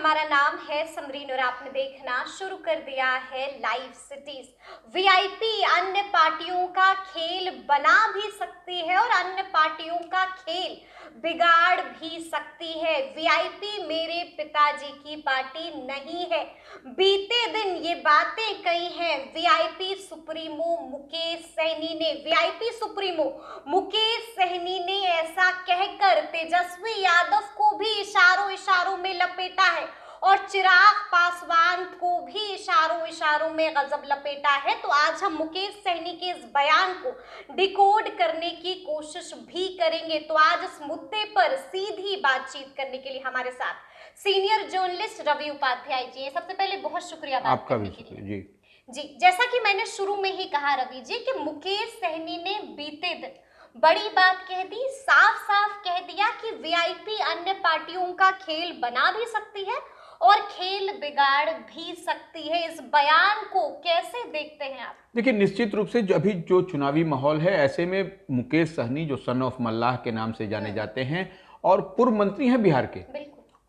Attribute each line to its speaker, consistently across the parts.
Speaker 1: हमारा नाम है समरीन और आपने देखना शुरू कर दिया है लाइव सिटीज। वीआईपी अन्य पार्टियों का खेल बना भी सकती है और अन्य पार्टियों का खेल बिगाड़ भी सकती है। वीआईपी मेरे पिताजी की पार्टी नहीं है। बीते दिन ये बातें कही हैं वीआईपी सुप्रीमो मुकेश सहनी ने। वीआईपी सुप्रीमो मुकेश सहनी ने ऐसा कहकर तेजस्वी यादव को भी इशारों में लपेटा है और चिराग पासवान को भी इशारों में गजब लपेटा है। तो आज हम मुकेश सहनी के इस बयान को डिकोड करने की कोशिश भी करेंगे। तो आज इस मुद्दे पर सीधी बातचीत करने के लिए हमारे साथ सीनियर जर्नलिस्ट रवि उपाध्याय जी। सबसे पहले बहुत शुक्रिया
Speaker 2: आपका भी शुक्रिया
Speaker 1: जी। जैसा कि मैंने शुरू में ही कहा रवि जी कि मुकेश सहनी ने बीते दिन बड़ी बात कह दी, साफ साफ कह दिया कि वीआईपी अन्य पार्टियों का खेल बना भी सकती है और खेल बिगाड़ भी सकती है। इस बयान को कैसे देखते हैं आप?
Speaker 2: देखिए, निश्चित रूप से अभी जो चुनावी माहौल है, ऐसे में मुकेश सहनी जो सन ऑफ मल्लाह के नाम से जाने जाते हैं और पूर्व मंत्री हैं बिहार के,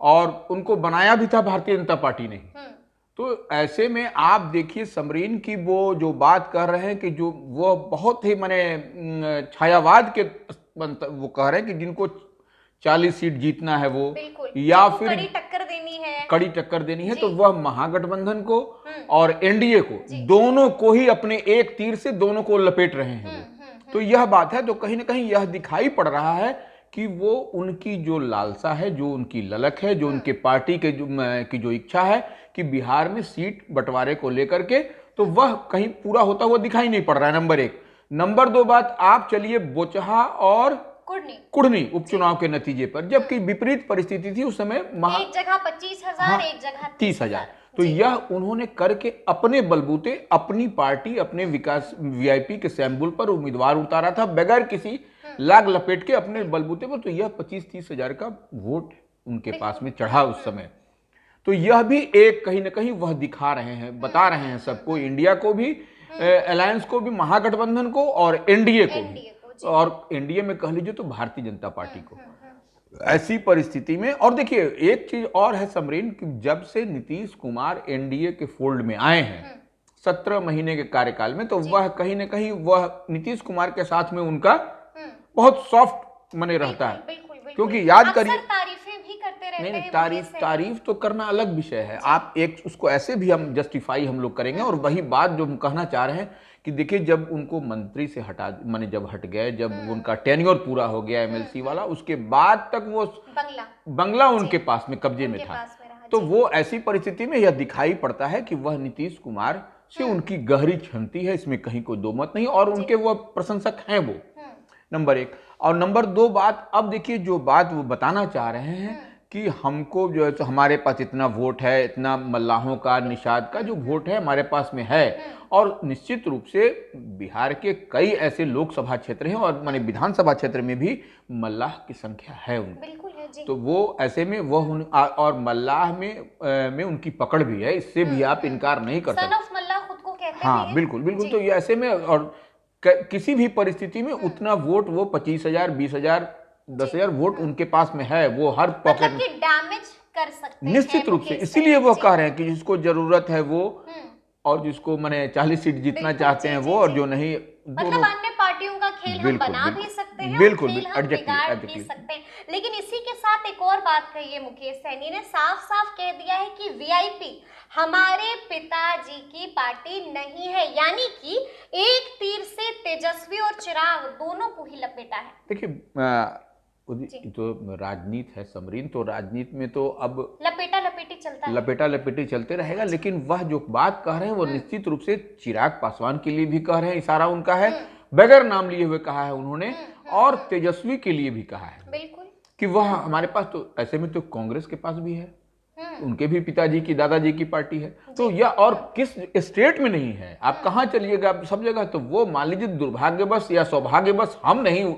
Speaker 2: और उनको बनाया भी था भारतीय जनता पार्टी ने। तो ऐसे में आप देखिए समरीन की वो जो बात कर रहे हैं कि जो वो बहुत ही माने छायावाद के वो कह रहे हैं कि जिनको 40 सीट जीतना है वो या फिर कड़ी टक्कर देनी है तो वह महागठबंधन को और एनडीए को, दोनों को ही अपने एक तीर से दोनों को लपेट रहे हैं वो। तो यह बात है, तो कहीं ना कहीं यह दिखाई पड़ रहा है कि वो उनकी जो लालसा है, जो उनकी ललक है, जो उनके पार्टी के की जो इच्छा है कि बिहार में सीट बंटवारे को लेकर के, तो वह कहीं पूरा होता हुआ दिखाई नहीं पड़ रहा है, नंबर एक। नंबर दो बात, आप चलिए बोचहा और कुढ़नी उपचुनाव के नतीजे पर, जबकि विपरीत परिस्थिति थी उस समय,
Speaker 1: एक जगह 25,000 एक जगह
Speaker 2: 30,000। तो यह उन्होंने करके अपने बलबूते अपनी पार्टी, अपने विकास वीआईपी के सैंबल पर उम्मीदवार उतारा था बगैर किसी लाग लपेट के अपने बलबूते पर। तो यह 25-30 हजार का वोट उनके पास में चढ़ा उस समय। तो यह भी एक कहीं ना कहीं वह दिखा रहे हैं, बता रहे हैं सबको, इंडिया को भी, अलायंस को भी, महागठबंधन को और एनडीए को भी, और एनडीए में कह लीजिए तो भारतीय जनता पार्टी को। ऐसी परिस्थिति में, और देखिए एक चीज और है समरीन, कि जब से नीतीश कुमार एनडीए के फोल्ड में आए हैं 17 महीने के कार्यकाल में, तो वह कहीं ना कहीं वह नीतीश कुमार के साथ में उनका बहुत सॉफ्ट मने रहता है। क्योंकि याद करिए,
Speaker 1: तारीफें भी करते रहते हैं।
Speaker 2: तारीफ तो करना अलग विषय है। आप एक उसको ऐसे भी हम जस्टिफाई हम लोग करेंगे, और वही बात जो हम कहना चाह रहे हैं कि देखिए, जब उनको मंत्री से माने जब हट गए, जब उनका टेन्योर पूरा हो गया एमएलसी वाला, उसके बाद तक वो बंगला उनके पास में कब्जे में था। तो वो ऐसी परिस्थिति में यह दिखाई पड़ता है कि वह नीतीश कुमार से उनकी गहरी क्षमता है, इसमें कहीं कोई दो मत नहीं, और उनके वो प्रशंसक हैं वो, नंबर एक। और नंबर दो बात, अब देखिए जो बात वो बताना चाह रहे हैं कि हमको जो है, तो हमारे पास इतना वोट है, इतना मल्लाहों का, निषाद का जो वोट है हमारे पास में है, और निश्चित रूप से बिहार के कई ऐसे लोकसभा क्षेत्र हैं और माने विधानसभा क्षेत्र में भी मल्लाह की संख्या है उनकी। तो वो ऐसे में वह और मल्लाह में उनकी पकड़ भी है, इससे भी आप इनकार नहीं कर सकते।
Speaker 1: सन ऑफ मल्लाह खुद को कहते हैं।
Speaker 2: हाँ बिल्कुल। तो ये ऐसे में, और किसी भी परिस्थिति में उतना वोट वो 25,000, 20,000, 10,000 वोट उनके पास में है, वो हर पॉकेट में
Speaker 1: डैमेज कर सकते हैं
Speaker 2: निश्चित रूप से। इसीलिए वो कह रहे हैं कि जिसको जरूरत है वो, और जिसको माने 40 सीट जीतना चाहते हैं वो, और जो नहीं,
Speaker 1: मतलब अन्य पार्टियों का खेल हम बना भी सकते हैं,
Speaker 2: बिल्कुल
Speaker 1: बिगाड़ भी सकते हैं। लेकिन इसी के साथ एक और बात कही है मुकेश सहनी ने, साफ साफ कह दिया है कि वीआईपी हमारे पिताजी की पार्टी नहीं है, यानी कि एक तीर से तेजस्वी और चिराग दोनों को ही लपेटा है।
Speaker 2: देखिए, तो राजनीति है समरीन, तो राजनीति में तो अब लपेटा लपेटी चलते रहेगा। लेकिन वह जो बात कह रहे हैं वो निश्चित रूप से चिराग पासवान के लिए भी कह रहे हैं, इशारा उनका है, बगैर नाम लिए हुए कहा है उन्होंने, और तेजस्वी के लिए भी कहा है कि वह हमारे पास, तो ऐसे में तो कांग्रेस के पास भी है, उनके भी पिताजी की, दादाजी की पार्टी है। तो यह और किस स्टेट में नहीं है, आप कहाँ चलिएगा, सब जगह। तो वो मान लीजिए दुर्भाग्यवश या सौभाग्यवश हम नहीं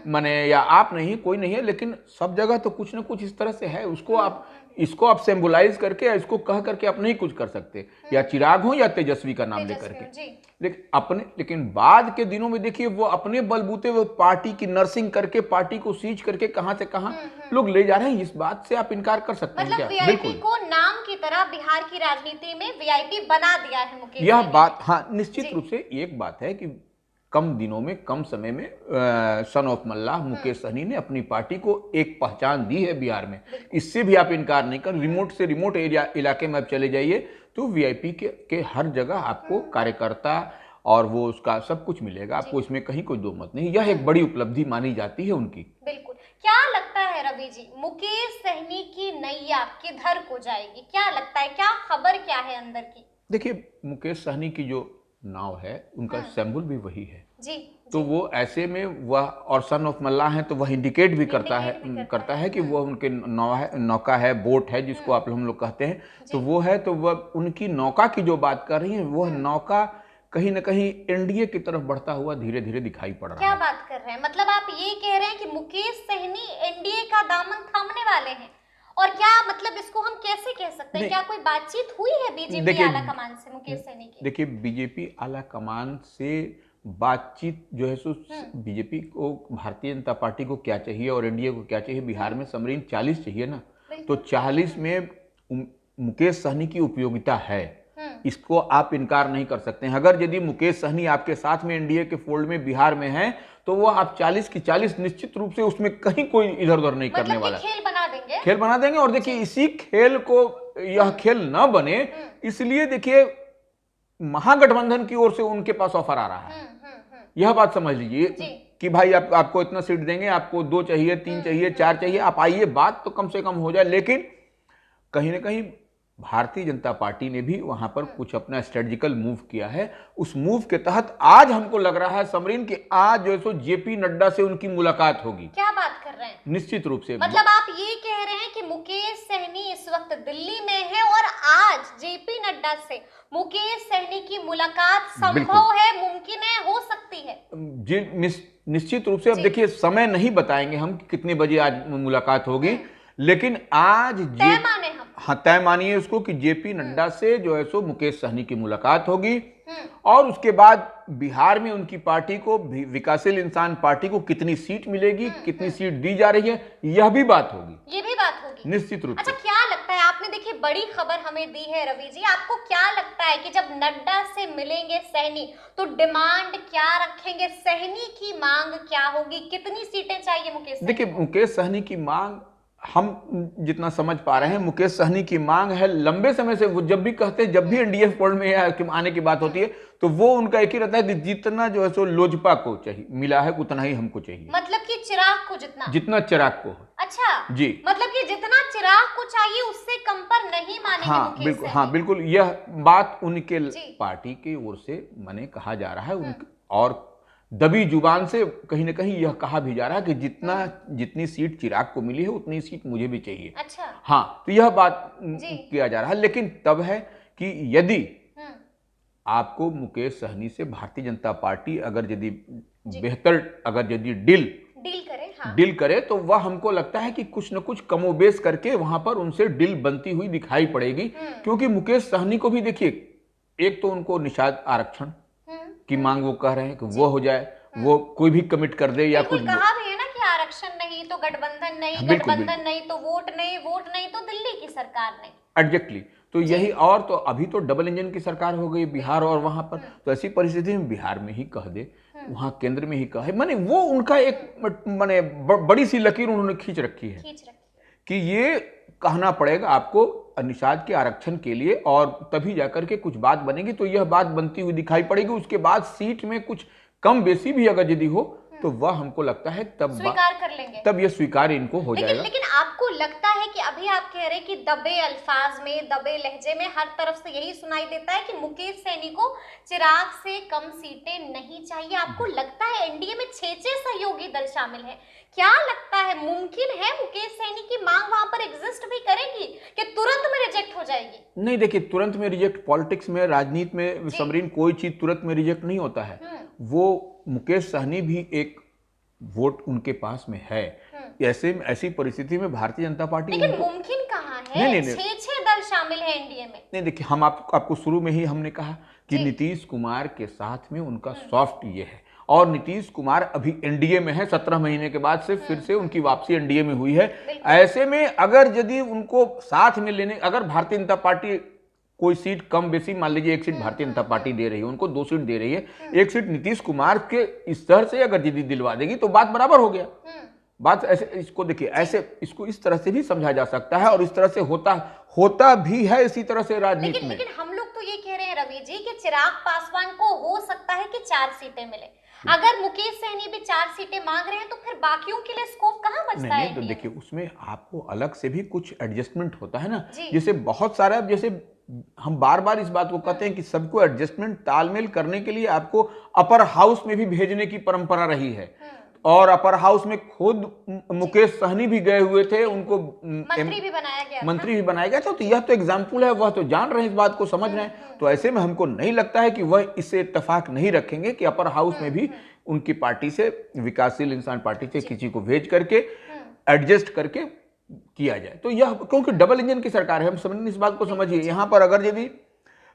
Speaker 2: माने, या आप नहीं, कोई नहीं है, लेकिन सब जगह तो कुछ ना कुछ इस तरह से है। उसको आप इसको आप सिंबलाइज करके या इसको कह करके आप नहीं कुछ कर सकते, या चिराग हो या तेजस्वी का नाम लेकर के। लेकिन बाद के दिनों में देखिए वो अपने बलबूते वो पार्टी की नर्सिंग करके, पार्टी को सीज करके कहां से कहां लोग ले जा रहे हैं। इस बात से आप इनकार कर सकते हैं क्या?
Speaker 1: वीआईपी को नाम की तरह बिहार की राजनीति में वीआईपी बना दिया है मुकेश।
Speaker 2: यह बात, हाँ, निश्चित रूप से एक बात है कि कम दिनों में, कम समय में सन ऑफ मल्लाह मुकेश सहनी ने अपनी पार्टी को एक पहचान दी है बिहार में। इससे भी आप इनकार नहीं कर। रिमोट से रिमोट एरिया इलाके में आप चले जाइए तो वीआईपी के हर जगह आपको कार्यकर्ता और वो उसका सब कुछ मिलेगा आपको, इसमें कहीं कोई दो मत नहीं। यह एक बड़ी उपलब्धि मानी जाती है उनकी।
Speaker 1: बिल्कुल। क्या लगता है रवि जी, मुकेश सहनी की नैया किधर को जाएगी? क्या लगता है, क्या खबर क्या है अंदर की?
Speaker 2: देखिए, मुकेश सहनी की जो नाव है उनका सिंबल भी वही है
Speaker 1: जी,
Speaker 2: तो वो ऐसे में वह, और सन ऑफ मल्लाह है तो वह इंडिकेट भी करता है कि वह उनके नौका है, बोट है जिसको आप हम लोग कहते हैं, तो वो है। तो वह उनकी नौका की जो बात कर रही है, वह नौका कहीं ना कहीं एनडीए की तरफ बढ़ता हुआ धीरे धीरे दिखाई पड़ रहा है।
Speaker 1: क्या बात कर रहे हैं? मतलब आप ये कह रहे हैं कि मुकेश सहनी एनडीए का दामन थामने वाले हैं? और क्या मतलब इसको हम कैसे कह सकते हैं? क्या कोई बातचीत हुई है बीजेपी आला कमान से मुकेश सहनी की?
Speaker 2: देखिए, बीजेपी आला कमान से बातचीत जो है सो बीजेपी को, भारतीय जनता पार्टी को क्या चाहिए और एनडीए को क्या चाहिए, बिहार में समरीन 40 चाहिए ना, तो 40 में मुकेश सहनी की उपयोगिता है, इसको आप इनकार नहीं कर सकते हैं। अगर यदि मुकेश सहनी आपके साथ में एनडीए के फोल्ड में बिहार में है तो वो आप 40 की 40 निश्चित रूप से, उसमें कहीं कोई इधर उधर नहीं करने वाला। खेल बना देंगे। और देखिए, इसी खेल को, यह खेल न बने इसलिए देखिए महागठबंधन की ओर से उनके पास ऑफर आ रहा है। यह बात समझ लीजिए कि भाई आपको इतना सीट देंगे, आपको 2 चाहिए, 3 चाहिए, 4 चाहिए, आप आइए, बात तो कम से कम हो जाए। लेकिन कहीं ना कहीं भारतीय जनता पार्टी ने भी वहां पर कुछ अपना स्ट्रेटेजिकल मूव किया है। उस मूव के तहत आज हमको लग रहा है समरीन कि आज जो है सो जेपी नड्डा से उनकी मुलाकात होगी।
Speaker 1: क्या बात कर रहे हैं?
Speaker 2: निश्चित रूप से।
Speaker 1: मतलब आप ये कह रहे हैं कि मुकेश सहनी इस वक्त दिल्ली में है और आज जेपी नड्डा से मुकेश सहनी की मुलाकात संभव है, मुमकिन है, हो सकती है?
Speaker 2: जी, निश्चित रूप से। अब देखिए, समय नहीं बताएंगे हम कितने बजे आज मुलाकात होगी, लेकिन आज तय मानिए उसको कि जेपी नड्डा से जो है सो मुकेश सहनी की मुलाकात होगी। और उसके बाद बिहार में उनकी पार्टी को, विकासशील इंसान पार्टी को कितनी सीट मिलेगी, कितनी सीट दी जा रही है, यह भी बात होगी।
Speaker 1: ये भी बात होगी
Speaker 2: निश्चित रूप से।
Speaker 1: अच्छा, क्या लगता है, आपने देखिए बड़ी खबर हमें दी है रवि जी, आपको क्या लगता है कि जब नड्डा से मिलेंगे सहनी तो डिमांड क्या रखेंगे? सहनी की मांग क्या होगी? कितनी सीटें चाहिए मुकेश?
Speaker 2: देखिए, मुकेश सहनी की मांग, हम जितना समझ पा रहे हैं, मुकेश सहनी की मांग है लंबे समय से। वो जब भी कहते हैं, जब भी एनडीए फोल्ड में आने की बात होती है, तो वो उनका एक ही रहता है कि जितना जो है सो लोजपा को चाहिए मिला है उतना ही हमको चाहिए।
Speaker 1: मतलब कि चिराग को जितना
Speaker 2: चिराग को।
Speaker 1: अच्छा
Speaker 2: जी,
Speaker 1: मतलब कि जितना चिराग को चाहिए उससे कम पर नहीं मानेंगे।
Speaker 2: हाँ बिल्कुल, हाँ बिल्कुल, यह बात उनके पार्टी की ओर से मैंने कहा जा रहा है। और दबी जुबान से कहीं ना कहीं यह कहा भी जा रहा है कि जितनी सीट चिराग को मिली है उतनी सीट मुझे भी चाहिए।
Speaker 1: अच्छा,
Speaker 2: हाँ, तो यह बात किया जा रहा है। लेकिन तब है कि यदि आपको मुकेश सहनी से भारतीय जनता पार्टी अगर यदि बेहतर, अगर यदि डील करे तो वह हमको लगता है कि कुछ न कुछ कमोबेश करके वहां पर उनसे डील बनती हुई दिखाई पड़ेगी। क्योंकि मुकेश सहनी को भी देखिए, एक तो उनको निषाद आरक्षण की मांग वो कह रहे हैं कि वो हो जाए, वो कोई भी कमिट कर दे या कुछ।
Speaker 1: कहा भी है ना कि आरक्षण नहीं तो गठबंधन नहीं, गठबंधन नहीं तो वोट नहीं, वोट नहीं तो दिल्ली की सरकार नहीं।
Speaker 2: एग्जैक्टली, तो यही। और तो अभी तो डबल इंजन की सरकार हो गई बिहार और वहां पर, तो ऐसी परिस्थिति में बिहार में ही कह दे, वहां केंद्र में ही कहे, माने वो उनका एक माने बड़ी सी लकीर उन्होंने खींच रखी है कि ये कहना पड़ेगा आपको निषाद के आरक्षण के लिए, और तभी जाकर के कुछ बात बनेगी। तो यह बात बनती हुई दिखाई पड़ेगी। उसके बाद सीट में कुछ कम बेसी भी अगर यदि हो तो वह हमको लगता है तब
Speaker 1: स्वीकार कर लेंगे,
Speaker 2: तब यह स्वीकार इनको हो जाएगा।
Speaker 1: लेकिन आपको लगता है कि अभी आप कह रहे हैं कि दबे अल्फाज में, दबे लहजे में हर तरफ से यही सुनाई देता है कि मुकेश सहनी को चिराग से कम सीटें नहीं चाहिए। आपको लगता है एनडीए में 6 सहयोगी दल शामिल हैं, क्या लगता है मुमकिन है मुकेश सहनी की मांग वहां पर एग्जिस्ट भी करेगी कि तुरंत में रिजेक्ट हो जाएगी? नहीं,
Speaker 2: देखिए, तुरंत में रिजेक्ट, पॉलिटिक्स में, राजनीति में समरीन, कोई चीज तुरंत में रिजेक्ट नहीं होता है। वो मुकेश सहनी भी एक वोट उनके पास में है। ऐसी परिस्थिति में भारतीय जनता पार्टी,
Speaker 1: लेकिन मुमकिन कहाँ है? है,
Speaker 2: नहीं, नहीं,
Speaker 1: 6 दल शामिल है एनडीए में।
Speaker 2: नहीं देखिए, हम आपको शुरू में ही हमने कहा कि नीतीश कुमार के साथ में उनका सॉफ्ट ये है, और नीतीश कुमार अभी एनडीए में है, 17 महीने के बाद से फिर से उनकी वापसी एनडीए में हुई है। ऐसे में अगर यदि उनको साथ में लेने, अगर भारतीय जनता पार्टी कोई सीट कम बेसी, मान लीजिए एक सीट भारतीय जनता पार्टी दे रही है, उनको 2 सीट दे रही है, एक सीट नीतीश कुमार के इस तरह से अगर यदि दिलवा देगी तो बात बराबर हो गया। बात ऐसे, इसको देखिए ऐसे, इसको इस तरह से भी समझा जा सकता है, और इस तरह से होता भी है इसी तरह से राजनीति में।
Speaker 1: लेकिन हम लोग तो ये कह रहे हैं रवि जी कि चिराग पासवान को हो सकता है कि 4 सीटें मिले। अगर मुकेश सहनी भी 4 सीटें मांग रहे हैं तो फिर बाकियों के लिए स्कोप कहां बचता है?
Speaker 2: नहीं, तो देखिए उसमें आपको अलग से भी कुछ एडजस्टमेंट होता है ना, जैसे बहुत सारा, जैसे हम बार बार इस बात को कहते हैं कि सबको एडजस्टमेंट तालमेल करने के लिए आपको अपर हाउस में भी भेजने की परंपरा रही है, और अपर हाउस में खुद मुकेश सहनी भी गए हुए थे, उनको मंत्री भी बनाया गया था। तो यह तो एग्जाम्पल है, वह तो जान रहे हैं, इस बात को समझ रहे हैं। तो ऐसे में हमको नहीं लगता है कि वह इससे इत्तेफाक नहीं रखेंगे कि अपर हाउस में भी उनकी पार्टी से, विकासशील इंसान पार्टी से किसी को भेज करके एडजस्ट करके किया जाए। तो यह, क्योंकि डबल इंजन की सरकार है, हम समझ, इस बात को समझिए। यहां पर अगर यदि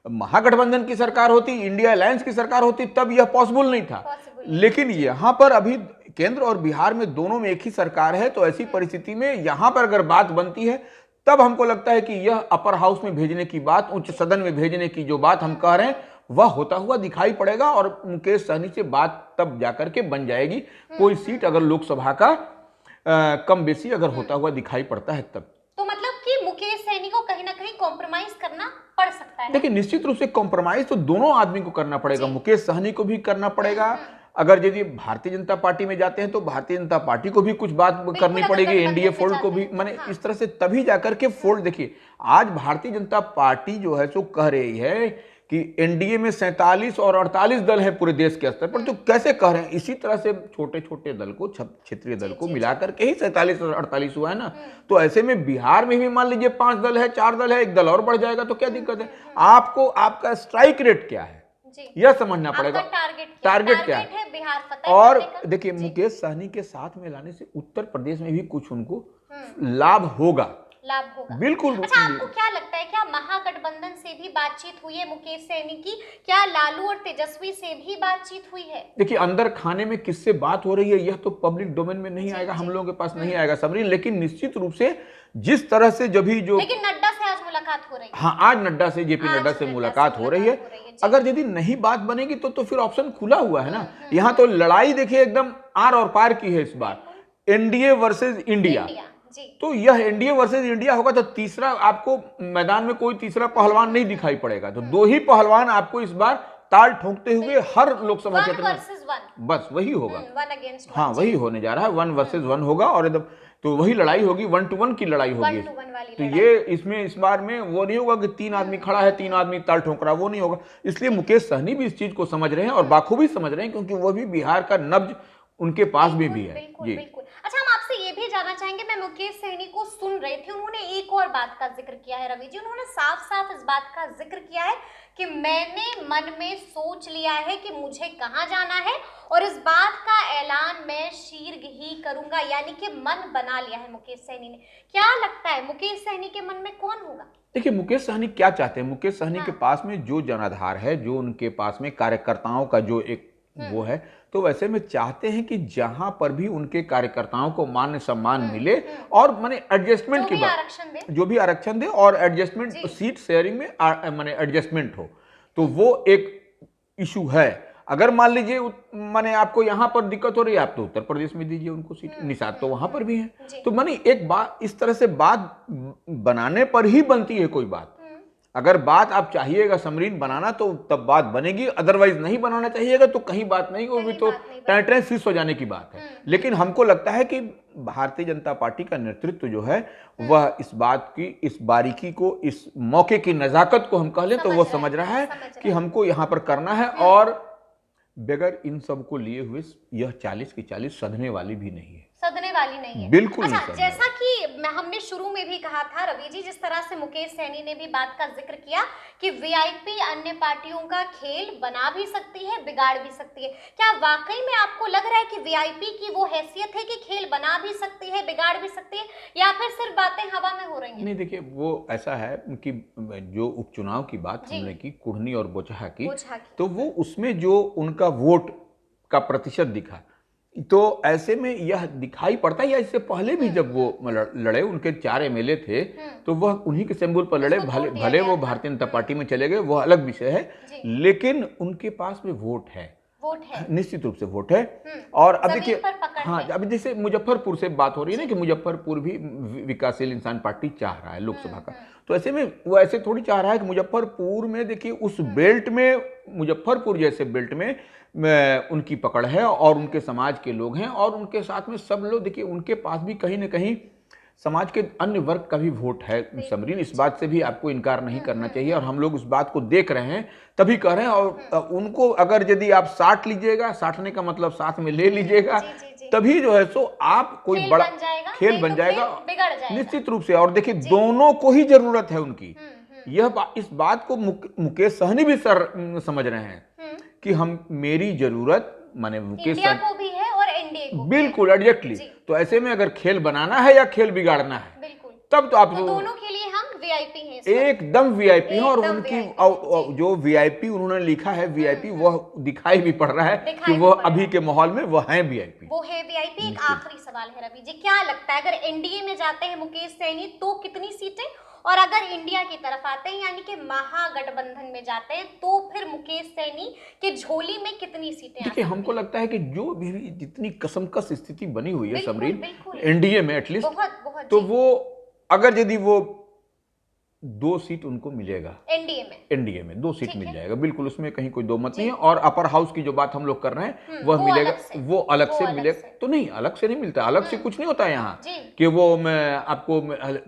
Speaker 2: महागठबंधन की सरकार होती, इंडिया अलायंस की सरकार होती, तब यह पॉसिबल नहीं था। लेकिन यहां पर अभी केंद्र और बिहार में दोनों में एक ही सरकार है, तो ऐसी परिस्थिति में यहां पर अगर बात बनती है, तब हमको लगता है कि यह अपर हाउस में भेजने की बात, उच्च सदन में भेजने की जो बात हम कह रहे हैं, वह होता हुआ दिखाई पड़ेगा, और मुकेश सहनी से बात तब जाकर के बन जाएगी। कोई सीट अगर लोकसभा का कम बेसी अगर होता हुआ दिखाई पड़ता है तब।
Speaker 1: तो मतलब कि मुकेश सहनी को कहीं ना कहीं कॉम्प्रोमाइज करना पड़ सकता है।
Speaker 2: देखिए निश्चित रूप से कॉम्प्रोमाइज तो दोनों आदमी को करना पड़ेगा, मुकेश सहनी को भी करना पड़ेगा। अगर यदि भारतीय जनता पार्टी में जाते हैं तो भारतीय जनता पार्टी को भी कुछ बात करनी पड़ेगी, एनडीए फोल्ड को भी, माने इस तरह से तभी जाकर के फोल्ड। देखिए आज भारतीय जनता पार्टी जो है सो कह रही है कि एनडीए में 47 और 48 दल है पूरे देश के स्तर पर। तो कैसे कह रहे हैं, इसी तरह से छोटे छोटे दल को, क्षेत्रीय दल को मिलाकर के ही 47 और 48 हुआ है ना। तो ऐसे में बिहार में भी मान लीजिए 5 दल है, 4 दल है, एक दल और बढ़ जाएगा, तो क्या दिक्कत है? आपको आपका स्ट्राइक रेट क्या है यह समझना पड़ेगा, टारगेट क्या है बिहार फतेह। और देखिए मुकेश सहनी के साथ में लाने से उत्तर प्रदेश में भी कुछ उनको लाभ होगा, बिल्कुल।
Speaker 1: अच्छा, आपको क्या लगता है, क्या महागठबंधन से भी बातचीत हुई है मुकेश सहनी की? क्या लालू और तेजस्वी से भी बातचीत हुई है?
Speaker 2: देखिए अंदर खाने में किससे बात हो रही है यह तो पब्लिक डोमेन में नहीं आएगा, हम लोगों के पास नहीं आएगा सबरीन। लेकिन निश्चित रूप से जिस तरह से
Speaker 1: लेकिन नड्डा से आज मुलाकात हो रही है।
Speaker 2: हाँ, आज नड्डा से, जेपी नड्डा से मुलाकात हो रही है। अगर यदि नहीं बात बनेगी तो फिर ऑप्शन खुला हुआ है ना। यहाँ तो लड़ाई देखिए एकदम आर और पार की है इस बार, एनडीए वर्सेज इंडिया। तो यह एनडीए वर्सेज इंडिया होगा तो तीसरा आपको मैदान में कोई तीसरा पहलवान नहीं दिखाई पड़ेगा। तो 2 ही पहलवान आपको इस बार ताल ठोकते हुए हर लोकसभा क्षेत्र में, बस वही होगा। हाँ, वही होने जा रहा है, 1 वर्सेज 1 होगा, और एकदम तो वही लड़ाई होगी, 1 to 1 की लड़ाई होगी। तो ये इसमें इस बार में वो नहीं होगा कि 3 आदमी खड़ा है, 3 आदमी ताल ठोक रहा, वो नहीं होगा। इसलिए मुकेश सहनी भी इस चीज को समझ रहे हैं, और बाखूबी समझ रहे हैं, क्योंकि वो भी बिहार का नब्ज उनके पास भी है।
Speaker 1: जी बिल्कुल। अच्छा, हम आपसे ये भी जानना चाहेंगे, मैं मुकेश सहनी को सुन रही थी, उन्होंने एक और बात का जिक्र किया है रवि जी, उन्होंने साफ साफ इस बात का जिक्र किया है कि मैंने मन में सोच लिया है कि मुझे कहाँ जाना है, और इस बात का ऐलान मैं शीघ्र ही करूंगा, यानी कि मन बना लिया है मुकेश सहनी ने। क्या लगता है मुकेश सहनी के मन में कौन होगा?
Speaker 2: देखिए मुकेश सहनी क्या चाहते हैं, मुकेश सहनी के पास में जो जनाधार है, जो उनके पास में कार्यकर्ताओं का जो एक वो है, तो वैसे में चाहते हैं कि जहां पर भी उनके कार्यकर्ताओं को मान सम्मान मिले, और माने एडजस्टमेंट की बात, जो भी आरक्षण दे, और एडजस्टमेंट सीट शेयरिंग में माने एडजस्टमेंट हो, तो वो एक इशू है। अगर मान लीजिए माने आपको यहां पर दिक्कत हो रही है, आप तो उत्तर प्रदेश में दीजिए उनको सीट, निषाद तो वहां पर भी है। तो माने एक बात इस तरह से बात बनाने पर ही बनती है कोई बात। अगर बात आप चाहिएगा समरीन बनाना तो तब बात बनेगी, अदरवाइज नहीं बनाना चाहिएगा तो कहीं बात नहीं होगी, तो टैं फिश हो जाने की बात है। लेकिन हमको लगता है कि भारतीय जनता पार्टी का नेतृत्व जो है वह इस बात की, इस बारीकी को, इस मौके की नजाकत को हम कह लें तो वो समझ रहा है कि हमको यहाँ पर करना है, और बगैर इन सब को लिए हुए यह 40 की 40 सधने वाली भी नहीं है।
Speaker 1: सधने वाली नहीं है,
Speaker 2: बिल्कुल
Speaker 1: अच्छा
Speaker 2: नहीं
Speaker 1: जैसा कि हमने शुरू में भी कहा था रवि जी, जिस तरह से मुकेश सहनी ने भी बात का जिक्र किया कि वीआईपी अन्य पार्टियों का खेल बना भी सकती है, बिगाड़ भी सकती है, क्या वाकई में आपको लग रहा है कि वीआईपी की वो हैसियत है कि खेल बना भी सकती है, बिगाड़ भी सकती है, या फिर सिर्फ बातें हवा में हो रही हैं?
Speaker 2: नहीं, देखिए वो ऐसा है कि जो उपचुनाव की बात हमने की, कुढ़नी और बोचहा की, तो वो उसमें जो उनका वोट का प्रतिशत दिखा, तो ऐसे में यह दिखाई पड़ता है, या इससे पहले भी जब वो लड़े, उनके 4 एमएलए थे, तो वह उन्हीं के सिंबल पर लड़े, भले वो भारतीय जनता पार्टी में चले गए, वो अलग विषय है, लेकिन उनके पास में वोट है, निश्चित रूप से वोट है। और अब देखिए, हाँ, अभी जैसे मुजफ्फरपुर से बात हो रही है ना कि मुजफ्फरपुर भी विकासशील इंसान पार्टी चाह रहा है लोकसभा का, तो ऐसे में वो ऐसे थोड़ी चाह रहा है कि मुजफ्फरपुर में, देखिए उस बेल्ट में, मुजफ्फरपुर जैसे बेल्ट में उनकी पकड़ है और उनके समाज के लोग हैं, और उनके साथ में सब लोग, देखिए उनके पास भी कहीं ना कहीं समाज के अन्य वर्ग का भी वोट है समरीन, इस बात से भी आपको इनकार नहीं करना चाहिए, और हम लोग उस बात को देख रहे हैं, तभी कह रहे हैं। और उनको अगर यदि आप साठ लीजिएगा, साठने का मतलब साथ में ले लीजिएगा, तभी जो है सो आप कोई बड़ा खेल बन जाएगा निश्चित रूप से। और देखिए दोनों को ही जरूरत है उनकी, इस बात को मुकेश सहनी भी समझ रहे हैं कि हम, मेरी जरूरत माने मुकेश
Speaker 1: सहनी को भी है और एनडीए को,
Speaker 2: बिल्कुल एग्जैक्टली। तो ऐसे में अगर खेल बनाना है या खेल बिगाड़ना है, तब तो आप
Speaker 1: दोनों के लिए हम वीआईपी हैं,
Speaker 2: एकदम वीआईपी हैं। और उनकी जो वीआईपी उन्होंने लिखा है, वीआईपी वह दिखाई भी पड़ रहा है कि वह अभी के माहौल में वह है वीआईपी,
Speaker 1: वो है वीआईपी। एक आखिरी सवाल है रवि जी, क्या लगता है अगर एनडीए में जाते हैं मुकेश सहनी तो कितनी सीटें, और अगर इंडिया की तरफ आते हैं यानी कि महागठबंधन में जाते हैं, तो फिर मुकेश सहनी के झोली में कितनी सीटें?
Speaker 2: देखिए हमको लगता है कि जो भी जितनी कसमकस स्थिति बनी हुई है समरीन एनडीए में एटलीस्ट, तो वो अगर यदि वो 2 सीट उनको मिलेगा एनडीए में 2 सीट मिल जाएगा, बिल्कुल उसमें कहीं कोई दो मत नहीं है। और अपर हाउस की जो बात हम लोग कर रहे हैं वह मिलेगा, वो अलग से मिलेगा, तो नहीं अलग से नहीं मिलता, अलग से कुछ नहीं होता है यहाँ कि वो मैं आपको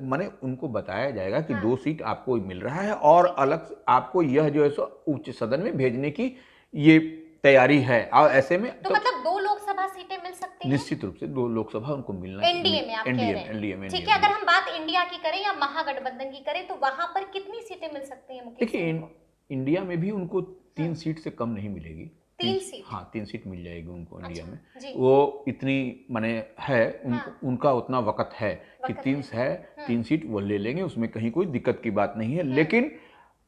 Speaker 2: माने उनको बताया जाएगा कि 2 सीट आपको मिल रहा है, और अलग आपको यह जो है सो उच्च सदन में भेजने की ये तैयारी है। और ऐसे में
Speaker 1: तो मतलब 2 लोकसभा सीटें मिल सकती हैं,
Speaker 2: निश्चित रूप से 2 लोकसभा उनको मिलना
Speaker 1: एनडीए में, आप कह रहे हैं एनडीए में। ठीक है, अगर हम बात इंडिया की करें या महागठबंधन की करें, तो वहां पर कितनी सीटें मिल सकती हैं?
Speaker 2: देखिए इंडिया में भी उनको 3 सीट से कम नहीं मिलेगी,
Speaker 1: 3 सीट,
Speaker 2: हाँ 3 सीट मिल जाएगी उनको इंडिया में, वो इतनी माने है उनका उतना वक्त है कि 3 सीट वो ले लेंगे, उसमें कहीं कोई दिक्कत की बात नहीं है। लेकिन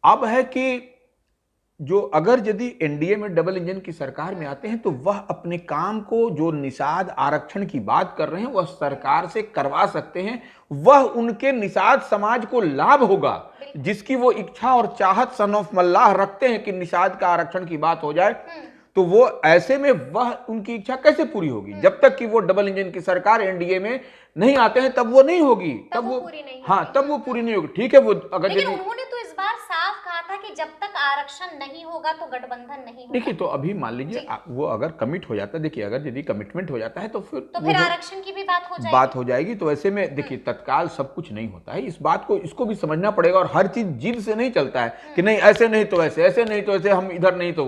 Speaker 2: अब है कि जो अगर यदि एनडीए में डबल इंजन की सरकार में आते हैं, तो वह अपने काम को, जो निषाद आरक्षण की बात कर रहे हैं, वह सरकार से करवा सकते हैं, वह उनके निषाद समाज को लाभ होगा, जिसकी वो इच्छा और चाहत सन ऑफ मल्लाह रखते हैं कि निषाद का आरक्षण की बात हो जाए, तो वो ऐसे में वह उनकी इच्छा कैसे पूरी होगी? जब तक कि वो डबल इंजन की सरकार एनडीए में नहीं आते हैं तब वो नहीं होगी, तब वो हाँ तब वो पूरी नहीं होगी। ठीक है, वो अगर
Speaker 1: लेकिन उन्होंने तो इस बार साफ कहा था कि जब तक आरक्षण नहीं होगा तो गठबंधन नहीं होगा।
Speaker 2: देखिए तो अभी मान लीजिए वो अगर कमिट हो जाता है, देखिए अगर यदि कमिटमेंट हो जाता है तो फिर
Speaker 1: आरक्षण की भी बात हो जाएगी।
Speaker 2: तो ऐसे में देखिए तत्काल सब कुछ नहीं होता है, इस बात को इसको भी समझना पड़ेगा। और हर चीज जिद से नहीं चलता है कि नहीं ऐसे नहीं तो ऐसे, ऐसे नहीं तो ऐसे, हम इधर नहीं तो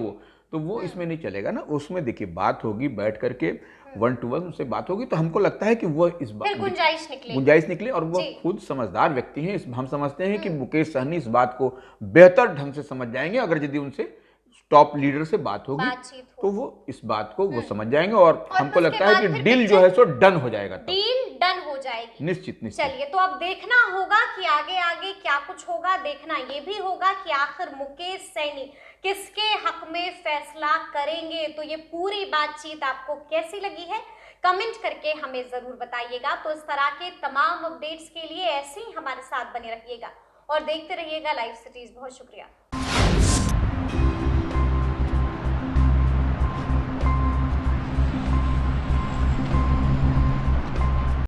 Speaker 2: वो इसमें नहीं चलेगा ना। उसमें देखिए बात होगी, बैठ करके 1 to 1 से बात होगी, तो हमको लगता है कि वो इस बात गुंजाइश निकले। और वो खुद समझदार व्यक्ति हैं, हम समझते हैं कि मुकेश सहनी इस बात को बेहतर ढंग से समझ जाएंगे। अगर यदि उनसे टॉप लीडर से बात होगी तो वो इस बात को वो समझ जाएंगे, और हमको लगता है कि डील जो है सो डन हो जाएगा,
Speaker 1: डील डन हो जाएगी निश्चित। चलिए तो अब देखना होगा कि आगे क्या कुछ होगा। देखना ये भी होगा कि आखिर मुकेश सहनी किसके हक में फैसला करेंगे। तो ये पूरी बातचीत आपको कैसी लगी है, कमेंट करके हमें जरूर बताइएगा। तो इस तरह के तमाम अपडेट्स के लिए ऐसे ही हमारे साथ बने रहिएगा और देखते रहिएगा लाइव सिटीज। बहुत शुक्रिया।